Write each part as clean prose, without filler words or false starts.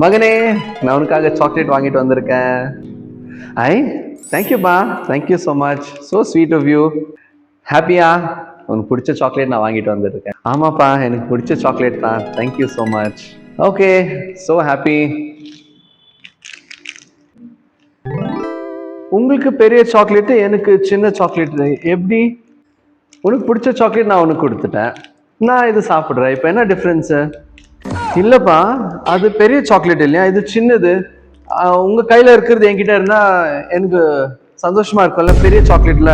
மகனே, நான் உனக்காக சாக்லேட் வாங்கிட்டு வந்திருக்கேன். ஐ தேங்க்யூப்பா, thank you so much, so sweet of you. ஹாப்பியா? உனக்கு பிடிச்ச சாக்லேட் நான் வாங்கிட்டு வந்திருக்கேன். ஆமாப்பா, எனக்கு பிடிச்ச சாக்லேட் தான். Thank you so much. Okay, so happy. உங்களுக்கு பெரிய சாக்லேட்டு, எனக்கு சின்ன சாக்லேட். எப்படி? உனக்கு பிடிச்ச சாக்லேட் நான் உனக்கு கொடுத்துட்டேன், நான் இது சாப்பிட்றேன். இப்போ என்ன டிஃப்ரென்ஸு? இல்லப்பா, அது பெரிய சாக்லேட் இல்லையா, இது சின்னது. உங்க கையில இருக்கிறது என்கிட்ட இருந்தா எனக்கு சந்தோஷமா இருக்கும்ல, பெரிய சாக்லேட்ல.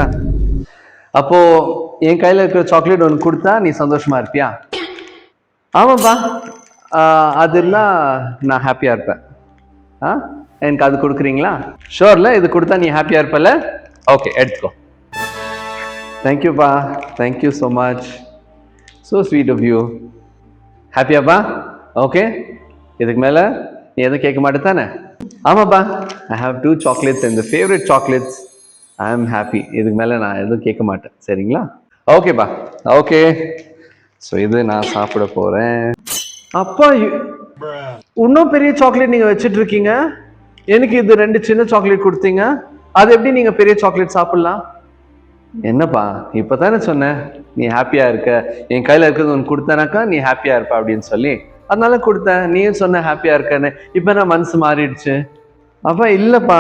அப்போ என் கையில இருக்கிற சாக்லேட் உனக்கு கொடுத்தா நீ சந்தோஷமா இருப்பியா? ஆமாப்பா, அது இருந்தா நான் ஹாப்பியா இருப்பேன். எனக்கு அது கொடுக்குறீங்களா? ஷோர்ல, இது கொடுத்தா நீ ஹாப்பியா இருப்பல? ஓகே, எடுத்துக்கோ. தேங்க்யூப்பா, thank you so much, so sweet of you. ஹாப்பியாப்பா? ஓகே, இதுக்கு மேலே நீ எதுவும் கேட்க மாட்டே தானே? ஆமாப்பா, I have 2 chocolates and the favorite chocolates. I am happy. இதுக்கு மேலே நான் எதுவும் கேட்க மாட்டேன், சரிங்களா? ஓகேப்பா, ஓகே. ஸோ இது நான் சாப்பிட போகிறேன். அப்பா, இன்னும் பெரிய சாக்லேட் நீங்கள் வச்சுட்டு இருக்கீங்க. எனக்கு இது 2 சின்ன சாக்லேட் கொடுத்தீங்க. அது எப்படி நீங்கள் பெரிய சாக்லேட் சாப்பிட்லாம்? என்னப்பா, இப்போதானே சொன்னேன் நீ ஹாப்பியா இருக்க, என் கையில இருக்கிறது உனக்கு கொடுத்தனாக்கா நீ ஹாப்பியா இருப்ப அப்படின்னு சொல்லி, அதனால கொடுத்தேன். நீயும் சொன்ன ஹாப்பியா இருக்கன்னு. இப்போ நான் மனசு மாறிடுச்சு. அப்பா இல்லப்பா,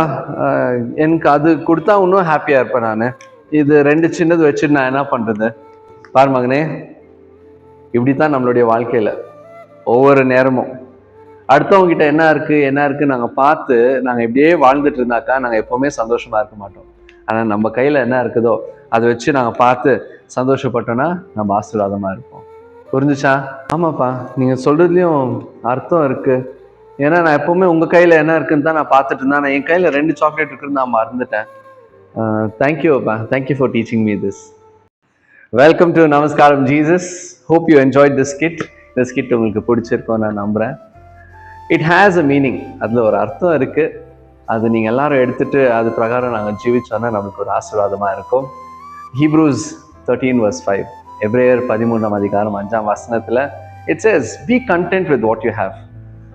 எனக்கு அது கொடுத்தா இன்னும் ஹாப்பியா இருப்பேன் நான். இது 2 சின்னது வச்சுட்டு நான் என்ன பண்றது? பாரு மகனே, இப்படித்தான் நம்மளுடைய வாழ்க்கையில ஒவ்வொரு நேரமும் அடுத்தவங்க கிட்ட என்ன இருக்கு நாங்க பார்த்து நாங்க இப்படியே வாழ்ந்துட்டு இருந்தாக்கா நாங்க எப்பவுமே சந்தோஷமா இருக்க மாட்டோம். ஆனா நம்ம கையில என்ன இருக்குதோ அதை வச்சு நாங்க பார்த்து சந்தோஷப்பட்டோம்னா நம்ம ஆசீர்வாதமா இருப்போம். புரிஞ்சுச்சா? ஆமாப்பா, நீங்க சொல்றதுலயும் அர்த்தம் இருக்கு. ஏன்னா நான் எப்பவுமே உங்க கையில என்ன இருக்குன்னு தான் நான் பார்த்துட்டு இருந்தேன். நான் என் கையில 2 சாக்லேட் இருக்குன்னு நான் மறந்துட்டேன். தேங்க்யூப்பா, thank you for teaching me this. Welcome to நமஸ்காரம் Jesus. Hope you enjoyed this skit. இந்த ஸ்கிட் உங்களுக்கு பிடிச்சிருக்கோம் நான் நம்புறேன். It has a meaning. அதில் ஒரு அர்த்தம் இருக்கு. அது நீங்கள் எல்லாரும் எடுத்துட்டு அது பிரகாரம் நாங்கள் ஜீவிச்சோன்னா நமக்கு ஒரு ஆசீர்வாதமாக இருக்கும். ஹீப்ரூஸ் 13:5, எபிரேயர் 13:5 it says, be content with what you have.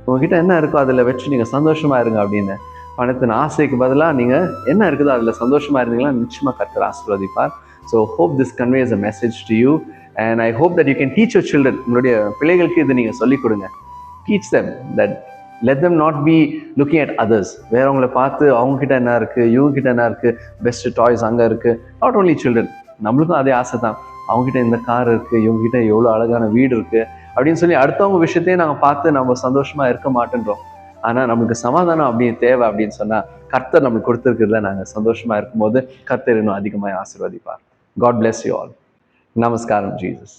உங்ககிட்ட என்ன இருக்கோ அதில் வச்சு நீங்கள் சந்தோஷமா இருங்க அப்படின்னு. பணத்தின் ஆசைக்கு பதிலாக நீங்கள் என்ன இருக்குதோ அதில் சந்தோஷமா இருந்தீங்கன்னா நிச்சயமாக கர்த்தர் ஆசீர்வதிப்பார். So hope this conveys a message to you and I hope that you can teach your children. உங்களுடைய பிள்ளைகளுக்கு இது நீங்கள் சொல்லிக் கொடுங்க. Teach them that, let them not be looking at others. வேறவங்களை பார்த்து அவங்க கிட்ட என்ன இருக்கு, இவங்க கிட்ட என்ன இருக்கு, பெஸ்ட் டாய்ஸ் அங்கே இருக்கு. நாட் ஓன்லி சில்ட்ரன், நம்மளுக்கும் அதே ஆசை தான். அவங்க கிட்ட இந்த கார் இருக்கு, இவங்க கிட்ட எவ்வளோ அழகான வீடு இருக்கு அப்படின்னு சொல்லி அடுத்தவங்க விஷயத்தையே நாங்கள் பார்த்து நம்ம சந்தோஷமா இருக்க மாட்டேன்றோம். ஆனால் நம்மளுக்கு சமாதானம் அப்படி தேவை அப்படின்னு சொன்னா கர்த்தர் நம்மளுக்கு கொடுத்துருக்கிறதுல நாங்கள் சந்தோஷமா இருக்கும்போது கர்த்தர் இன்னும் அதிகமாக ஆசீர்வதிப்பார். God bless you all. நமஸ்காரம் ஜீசஸ்.